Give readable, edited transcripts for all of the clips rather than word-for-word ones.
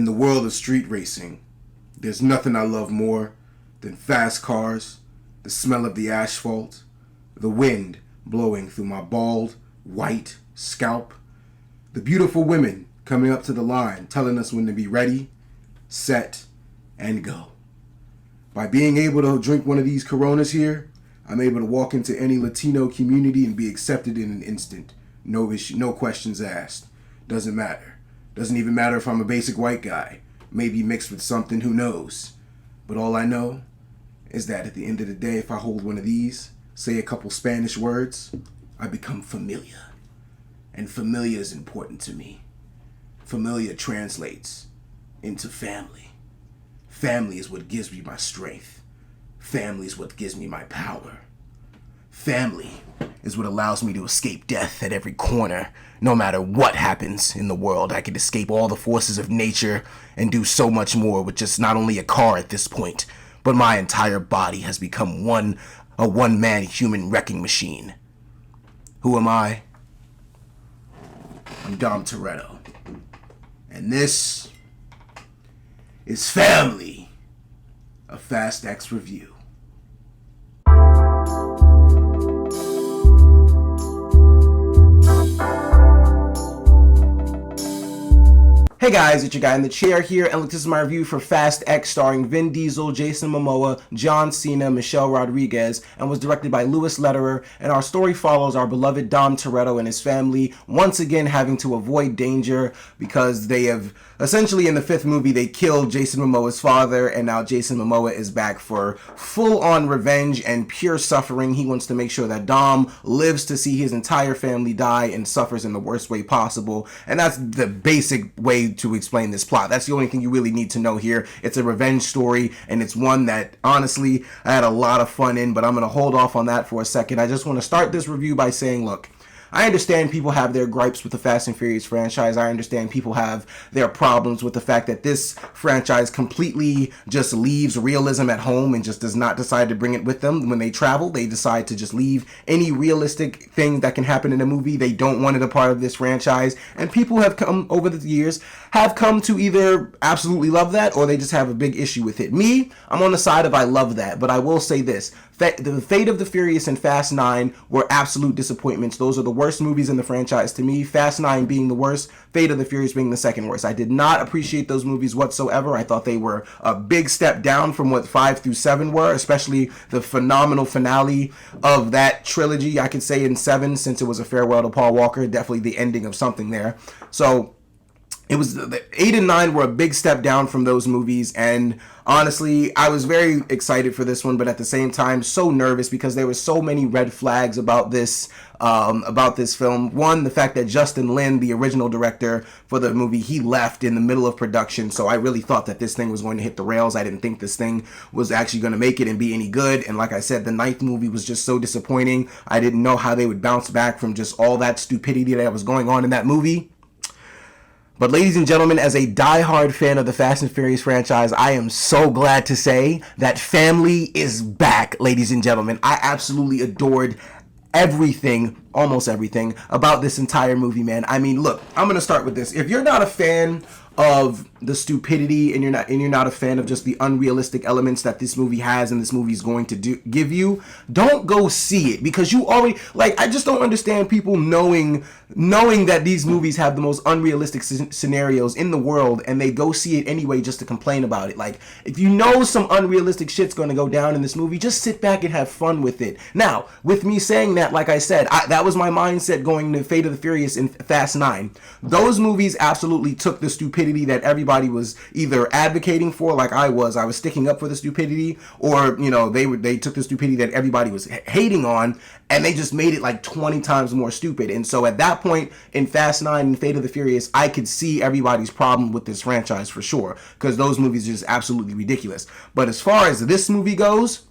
the world of street racing, there's nothing I love more than fast cars, the smell of the asphalt, the wind blowing through my bald, white scalp, the beautiful women coming up to the line telling us when to be ready, set, and go. By being able to drink one of these Coronas here, I'm able to walk into any Latino community and be accepted in an instant. No issue, no questions asked. Doesn't matter. Doesn't even matter if I'm a basic white guy, maybe mixed with something, who knows. But all I know is that at the end of the day, if I hold one of these, say a couple Spanish words, I become familia. And familia is important to me. Familia translates into family. Family is what gives me my strength. Family is what gives me my power. Family is what allows me to escape death at every corner. No matter what happens in the world, I can escape all the forces of nature and do so much more with just not only a car at this point, but my entire body has become a one-man human wrecking machine. Who am I? I'm Dom Toretto. And this is Family, a Fast X review. Hey guys, it's your guy in the chair here, and look, this is my review for Fast X, starring Vin Diesel, Jason Momoa, John Cena, Michelle Rodriguez, and was directed by Louis Lederer. And our story follows our beloved Dom Toretto and his family once again having to avoid danger because they have essentially, in the fifth movie, they killed Jason Momoa's father, and now Jason Momoa is back for full-on revenge and pure suffering. He wants to make sure that Dom lives to see his entire family die and suffers in the worst way possible. And that's the basic way to explain this plot. That's the only thing you really need to know here. It's a revenge story, and it's one that, honestly, I had a lot of fun in, but I'm going to hold off on that for a second. I just want to start this review by saying, look, I understand people have their gripes with the Fast and Furious franchise. I understand people have their problems with the fact that this franchise completely just leaves realism at home and just does not decide to bring it with them. When they travel, they decide to just leave any realistic thing that can happen in a movie. They don't want it a part of this franchise. And people have come over the years, have come to either absolutely love that or they just have a big issue with it. Me, I'm on the side of I love that, but I will say this. The Fate of the Furious and Fast 9 were absolute disappointments. Those are the worst movies in the franchise to me. Fast 9 being the worst, Fate of the Furious being the second worst. I did not appreciate those movies whatsoever. I thought they were a big step down from what 5 through 7 were, especially the phenomenal finale of that trilogy, I could say, in 7, since it was a farewell to Paul Walker. Definitely the ending of something there. So it was the 8 and 9 were a big step down from those movies, and honestly, I was very excited for this one, but at the same time, so nervous because there were so many red flags about this film. One, the fact that Justin Lin, the original director for the movie, he left in the middle of production, so I really thought that this thing was going to hit the rails. I didn't think this thing was actually going to make it and be any good, and like I said, the 9th movie was just so disappointing. I didn't know how they would bounce back from just all that stupidity that was going on in that movie. But ladies and gentlemen, as a diehard fan of the Fast and Furious franchise, I am so glad to say that family is back, ladies and gentlemen. I absolutely adored everything, almost everything, about this entire movie, man. I mean, look, I'm going to start with this. If you're not a fan of the stupidity and you're not a fan of just the unrealistic elements that this movie has and this movie is going to give you, don't go see it, because you already, like, I just don't understand people knowing that these movies have the most unrealistic scenarios in the world and they go see it anyway just to complain about it. Like, if you know some unrealistic shit's going to go down in this movie, just sit back and have fun with it. Now, with me saying that, like I said, that was my mindset going to Fate of the Furious and Fast 9. Those movies absolutely took the stupidity that everybody was either advocating for, like I was sticking up for the stupidity, or, you know, they took the stupidity that everybody was hating on and they just made it like 20 times more stupid. And so at that point in Fast 9 and Fate of the Furious, I could see everybody's problem with this franchise for sure, because those movies are just absolutely ridiculous. But as far as this movie goes,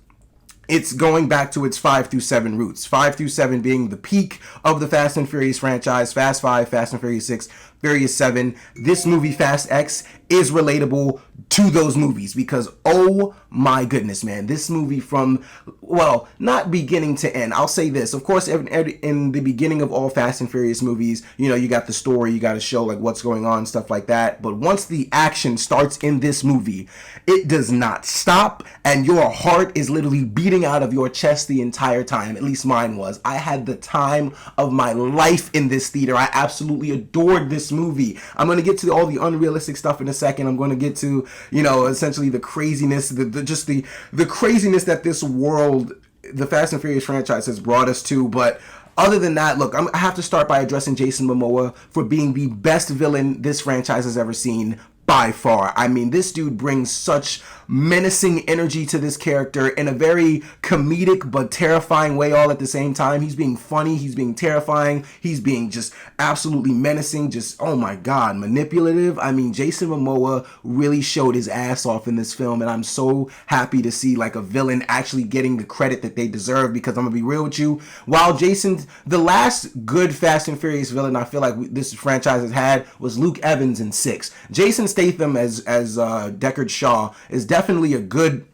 it's going back to its 5 through 7 roots. 5 through 7 being the peak of the Fast and Furious franchise. Fast 5, Fast and Furious 6, Furious 7, this movie Fast X is relatable to those movies because oh my goodness, man, this movie from, well, not beginning to end. I'll say this, of course, in the beginning of all Fast and Furious movies, you know, you got the story, you got to show like what's going on, stuff like that. But once the action starts in this movie, it does not stop, and your heart is literally beating out of your chest the entire time. At least mine was. I had the time of my life in this theater. I absolutely adored this movie. I'm going to get to all the unrealistic stuff in a second. I'm going to get to, you know, essentially the craziness, the craziness that this world, the Fast and Furious franchise, has brought us to. But other than that, look, I have to start by addressing Jason Momoa for being the best villain this franchise has ever seen. By far. I mean, this dude brings such menacing energy to this character in a very comedic but terrifying way all at the same time. He's being funny, he's being terrifying, he's being just absolutely menacing, just, oh my god, manipulative. I mean, Jason Momoa really showed his ass off in this film, and I'm so happy to see like a villain actually getting the credit that they deserve, because I'm gonna be real with you, while Jason, the last good Fast and Furious villain I feel like this franchise has had was Luke Evans in 6. Jason Statham as Deckard Shaw is definitely a good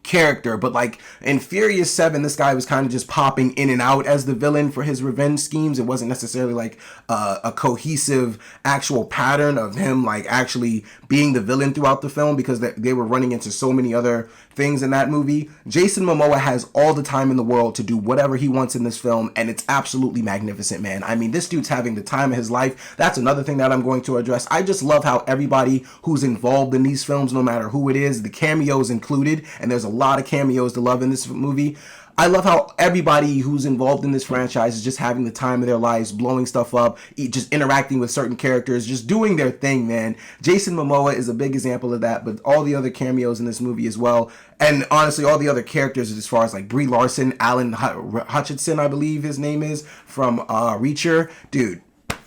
character, but like in Furious 7, this guy was kind of just popping in and out as the villain for his revenge schemes. It wasn't necessarily like a cohesive actual pattern of him like actually being the villain throughout the film, because they were running into so many other things in that movie. Jason Momoa has all the time in the world to do whatever he wants in this film, and it's absolutely magnificent, man. I mean, this dude's having the time of his life. That's another thing that I'm going to address. I just love how everybody who's involved in these films, no matter who it is, the cameos included, and there's a lot of cameos to love in this movie. I love how everybody who's involved in this franchise is just having the time of their lives, blowing stuff up, just interacting with certain characters, just doing their thing, man. Jason Momoa is a big example of that, but all the other cameos in this movie as well. And honestly, all the other characters, as far as like Brie Larson, Alan Hutchinson, I believe his name is, from Reacher. Dude,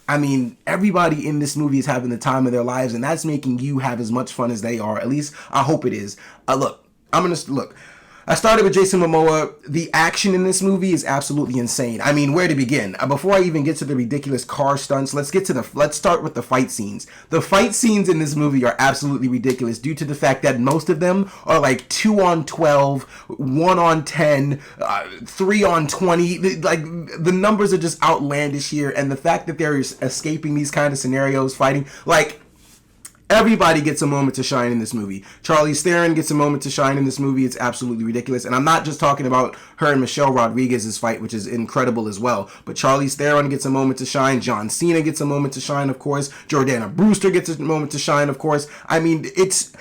I mean, everybody in this movie is having the time of their lives, and that's making you have as much fun as they are. At least, I hope it is. Look, I started with Jason Momoa. The action in this movie is absolutely insane. I mean, where to begin? Before I even get to the ridiculous car stunts, let's start with the fight scenes. The fight scenes in this movie are absolutely ridiculous due to the fact that most of them are like 2 on 12, 1 on 10, 3 on 20. Like, the numbers are just outlandish here, and the fact that they're escaping these kind of scenarios, fighting, like, everybody gets a moment to shine in this movie. Charlize Theron gets a moment to shine in this movie. It's absolutely ridiculous. And I'm not just talking about her and Michelle Rodriguez's fight, which is incredible as well. But Charlize Theron gets a moment to shine. John Cena gets a moment to shine, of course. Jordana Brewster gets a moment to shine, of course. I mean, it's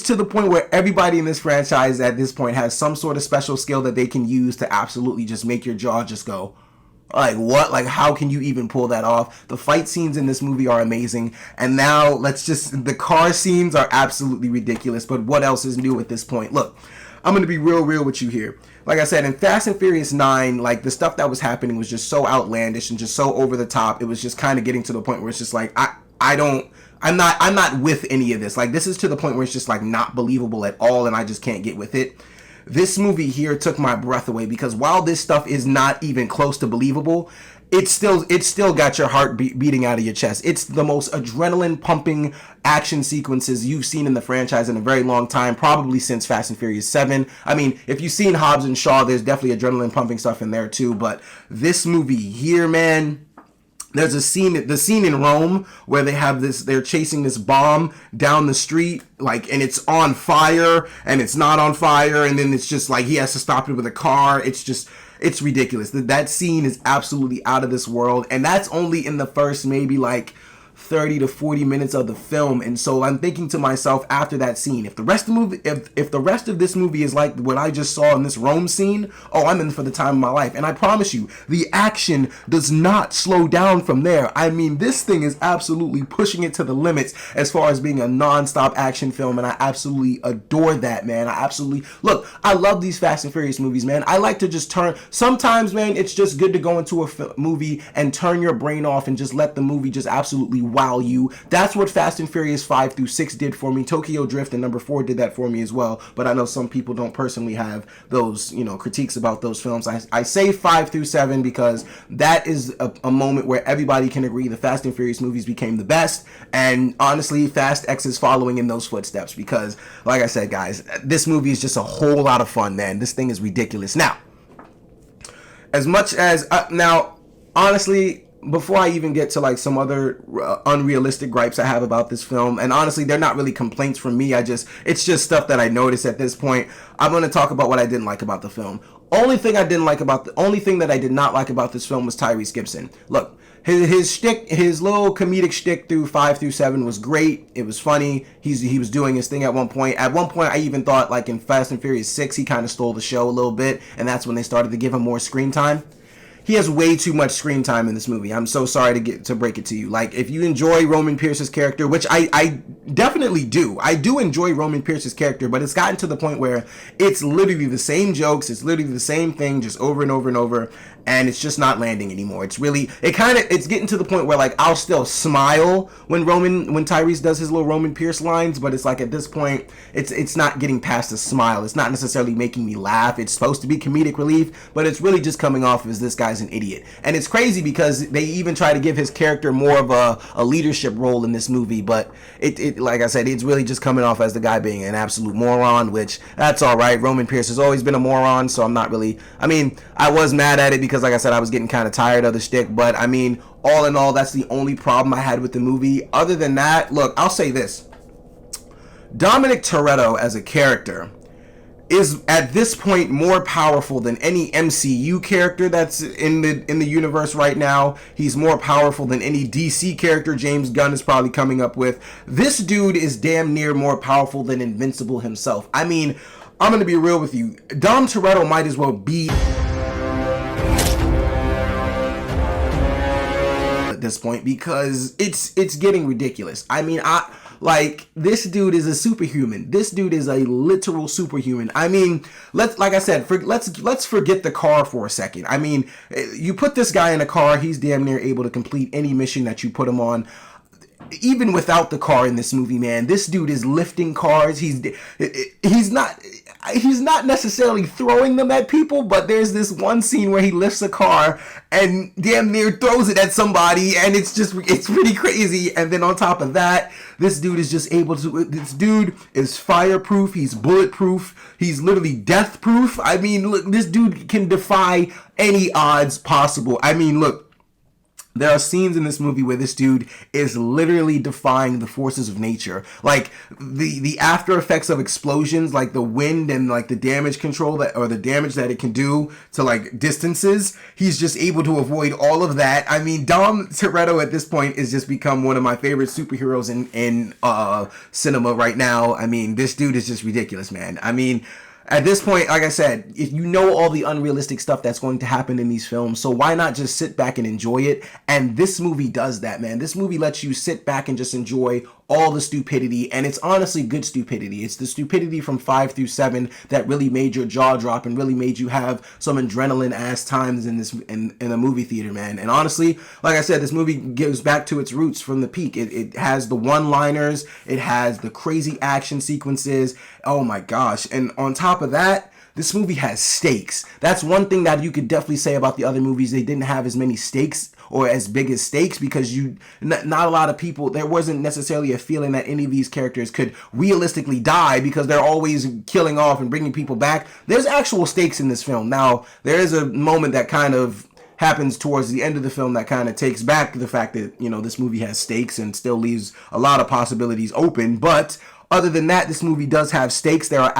to the point where everybody in this franchise at this point has some sort of special skill that they can use to absolutely just make your jaw just go, like, what? Like, how can you even pull that off? The fight scenes in this movie are amazing. And now, the car scenes are absolutely ridiculous. But what else is new at this point? Look, I'm going to be real with you here. Like I said, in Fast and Furious 9, like, the stuff that was happening was just so outlandish and just so over the top. It was just kind of getting to the point where it's just like, I'm not with any of this. Like, this is to the point where it's just, like, not believable at all, and I just can't get with it. This movie here took my breath away, because while this stuff is not even close to believable, it's still got your heart beating out of your chest. It's the most adrenaline pumping action sequences you've seen in the franchise in a very long time, probably since Fast and Furious 7. I mean, if you've seen Hobbs and Shaw, there's definitely adrenaline pumping stuff in there too, but this movie here, man, there's the scene in Rome where they're chasing this bomb down the street, like, and it's on fire and it's not on fire, and then it's just like he has to stop it with a car. It's ridiculous. That scene is absolutely out of this world, and that's only in the first maybe like 30 to 40 minutes of the film. And so I'm thinking to myself after that scene, if the rest of this movie is like what I just saw in this Rome scene, oh, I'm in for the time of my life. And I promise you, the action does not slow down from there. I mean, this thing is absolutely pushing it to the limits as far as being a non-stop action film, and I absolutely adore that, man. I love these Fast and Furious movies, man. I like to just sometimes, man, it's just good to go into a movie and turn your brain off and just let the movie just absolutely wow you. That's what Fast and Furious 5 through 6 did for me. Tokyo Drift and number 4 did that for me as well, but I know some people don't personally have those, critiques about those films. I say 5 through 7 because that is a moment where everybody can agree the Fast and Furious movies became the best, and honestly, Fast X is following in those footsteps because, like I said, guys, this movie is just a whole lot of fun, man. This thing is ridiculous. Now, as much as honestly, before I even get to like some other unrealistic gripes I have about this film, and honestly, they're not really complaints from me. It's just stuff that I noticed at this point. I'm going to talk about what I didn't like about the film. Only thing that I did not like about this film was Tyrese Gibson. Look, his shtick, his little comedic shtick through 5 through 7 was great. It was funny. He was doing his thing at one point. At one point, I even thought, like in Fast and Furious 6, he kind of stole the show a little bit, and that's when they started to give him more screen time. He has way too much screen time in this movie. I'm so sorry to break it to you. Like, if you enjoy Roman Pierce's character, which I definitely do. I do enjoy Roman Pierce's character, but it's gotten to the point where it's literally the same jokes. It's literally the same thing just over and over and over. And it's just not landing anymore. It's getting to the point where, like, I'll still smile when Tyrese does his little Roman Pierce lines, but it's like at this point, it's not getting past a smile. It's not necessarily making me laugh. It's supposed to be comedic relief, but it's really just coming off as this guy's an idiot. And it's crazy because they even try to give his character more of a leadership role in this movie, but it like I said, it's really just coming off as the guy being an absolute moron, which that's all right. Roman Pierce has always been a moron, so I'm not really, I was mad at it because, like I said, I was getting kind of tired of the shtick, but all in all, that's the only problem I had with the movie. Other than that, look, I'll say this. Dominic Toretto as a character is at this point more powerful than any MCU character that's in the universe right now. He's more powerful than any DC character James Gunn is probably coming up with. This dude is damn near more powerful than Invincible himself. I'm going to be real with you. Dom Toretto might as well be at this point because it's getting ridiculous. This dude is a superhuman. This dude is a literal superhuman. Let's forget the car for a second. You put this guy in a car, he's damn near able to complete any mission that you put him on. Even without the car in this movie, man, this dude is lifting cars. He's not necessarily throwing them at people, but there's this one scene where he lifts a car and damn near throws it at somebody, and it's pretty crazy. And then on top of that, this dude is this dude is fireproof. He's bulletproof. He's literally death proof. Look, this dude can defy any odds possible. Look. There are scenes in this movie where this dude is literally defying the forces of nature. Like, the after effects of explosions, like the wind and like the damage control the damage that it can do to like distances, he's just able to avoid all of that. Dom Toretto at this point has just become one of my favorite superheroes in cinema right now. This dude is just ridiculous, man. At this point, like I said, if you know all the unrealistic stuff that's going to happen in these films, so why not just sit back and enjoy it? And this movie does that, man. This movie lets you sit back and just enjoy all the stupidity, and it's honestly good stupidity. It's the stupidity from 5 through 7 that really made your jaw drop and really made you have some adrenaline ass times in a movie theater, man. And honestly, like I said, this movie gives back to its roots from the peak. It has the one-liners, it has the crazy action sequences. Oh my gosh. And on top of that, this movie has stakes. That's one thing that you could definitely say about the other movies. They didn't have as many stakes or as big as stakes because not a lot of people, there wasn't necessarily a feeling that any of these characters could realistically die because they're always killing off and bringing people back. There's actual stakes in this film. Now, there is a moment that kind of happens towards the end of the film that kind of takes back the fact that, this movie has stakes and still leaves a lot of possibilities open, but other than that, this movie does have stakes. There's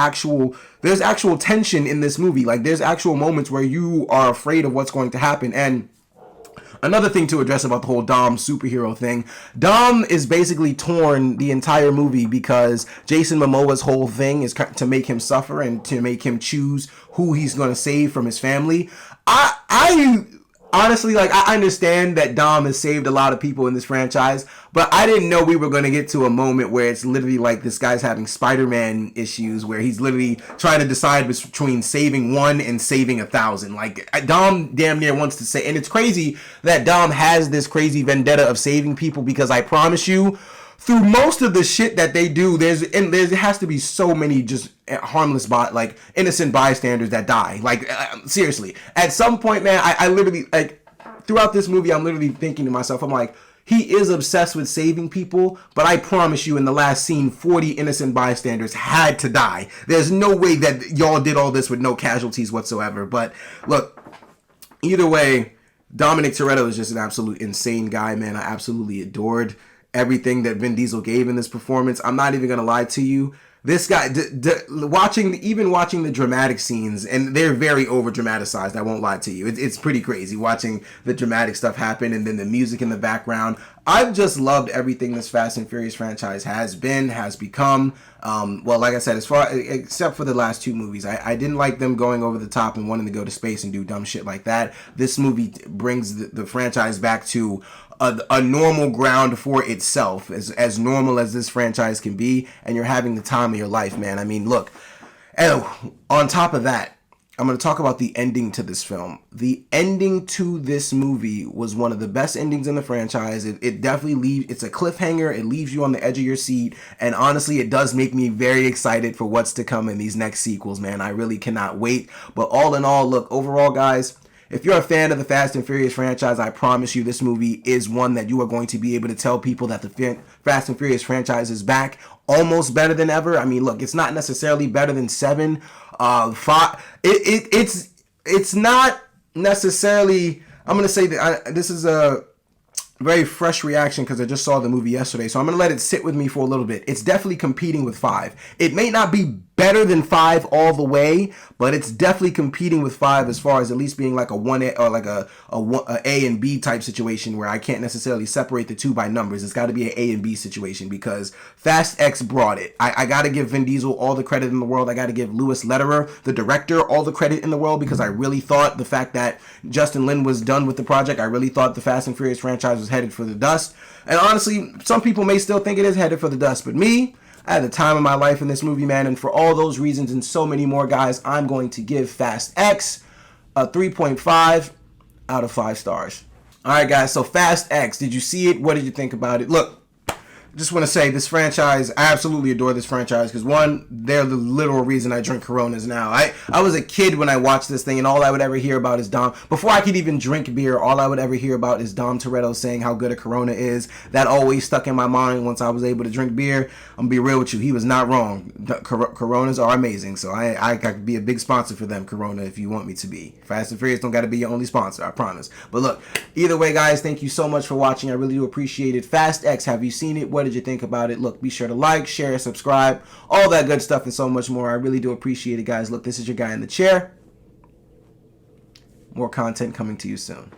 actual tension in this movie. Like, there's actual moments where you are afraid of what's going to happen. And another thing to address about the whole Dom superhero thing, Dom is basically torn the entire movie because Jason Momoa's whole thing is to make him suffer and to make him choose who he's going to save from his family. I honestly, I understand that Dom has saved a lot of people in this franchise, But I didn't know we were going to get to a moment where it's literally like this guy's having Spider-Man issues where he's literally trying to decide between saving one and saving 1,000. Like, Dom damn near wants to say, and it's crazy that Dom has this crazy vendetta of saving people, because I promise you, through most of the shit that they do, there has to be so many just harmless, like innocent bystanders that die. Like, seriously, at some point, man, I literally, like, throughout this movie, I'm literally thinking to myself, I'm like, he is obsessed with saving people, but I promise you, in the last scene, 40 innocent bystanders had to die. There's no way that y'all did all this with no casualties whatsoever. But look, either way, Dominic Toretto is just an absolute insane guy, man. I absolutely adored everything that Vin Diesel gave in this performance. I'm not even gonna lie to you. This guy, watching the dramatic scenes, and they're very over dramatized. I won't lie to you. It's pretty crazy watching the dramatic stuff happen, and then the music in the background. I've just loved everything this Fast and Furious franchise has become. Well, like I said, except for the last two movies, I didn't like them going over the top and wanting to go to space and do dumb shit like that. This movie brings the franchise back to a normal ground for itself, as normal as this franchise can be, and you're having the time of your life, man. I mean, look, and on top of that, I'm going to talk about the ending to this film. The ending to this movie was one of the best endings in the franchise. It definitely it's a cliffhanger. It leaves you on the edge of your seat. And honestly, it does make me very excited for what's to come in these next sequels, man. I really cannot wait. But all in all, look, overall, guys, if you're a fan of the Fast and Furious franchise, I promise you this movie is one that you are going to be able to tell people that the Fast and Furious franchise is back almost better than ever. I mean, look, it's not necessarily better than 7. 5. It's not necessarily. I'm gonna say that this is a very fresh reaction because I just saw the movie yesterday, so I'm gonna let it sit with me for a little bit. It's definitely competing with 5. It may not be better than 5 all the way, but it's definitely competing with 5 as far as at least being like a 1A or like a A and B type situation where I can't necessarily separate the two by numbers. It's got to be an A and B situation because Fast X brought it. I got to give Vin Diesel all the credit in the world. I got to give Louis Lederer, the director, all the credit in the world because I really thought the fact that Justin Lin was done with the project, I really thought the Fast and Furious franchise was headed for the dust. And honestly, some people may still think it is headed for the dust, but me, I had the time of my life in this movie, man, and for all those reasons and so many more, guys, I'm going to give Fast X a 3.5 out of 5 stars. All right, guys, so Fast X, did you see it? What did you think about it? Look, just want to say this franchise, I absolutely adore this franchise because, one, they're the literal reason I drink Coronas now. I was a kid when I watched this thing, and all I would ever hear about is Dom. Before I could even drink beer, all I would ever hear about is Dom Toretto saying how good a Corona is. That always stuck in my mind once I was able to drink beer. I'm going to be real with you. He was not wrong. Coronas are amazing, so I could be a big sponsor for them, Corona, if you want me to be. Fast and Furious don't got to be your only sponsor, I promise. But look, either way, guys, thank you so much for watching. I really do appreciate it. Fast X, have you seen it? What did you think about it? Look, be sure to like, share, subscribe, all that good stuff and so much more. I really do appreciate it, guys. Look, this is your guy in the chair. More content coming to you soon.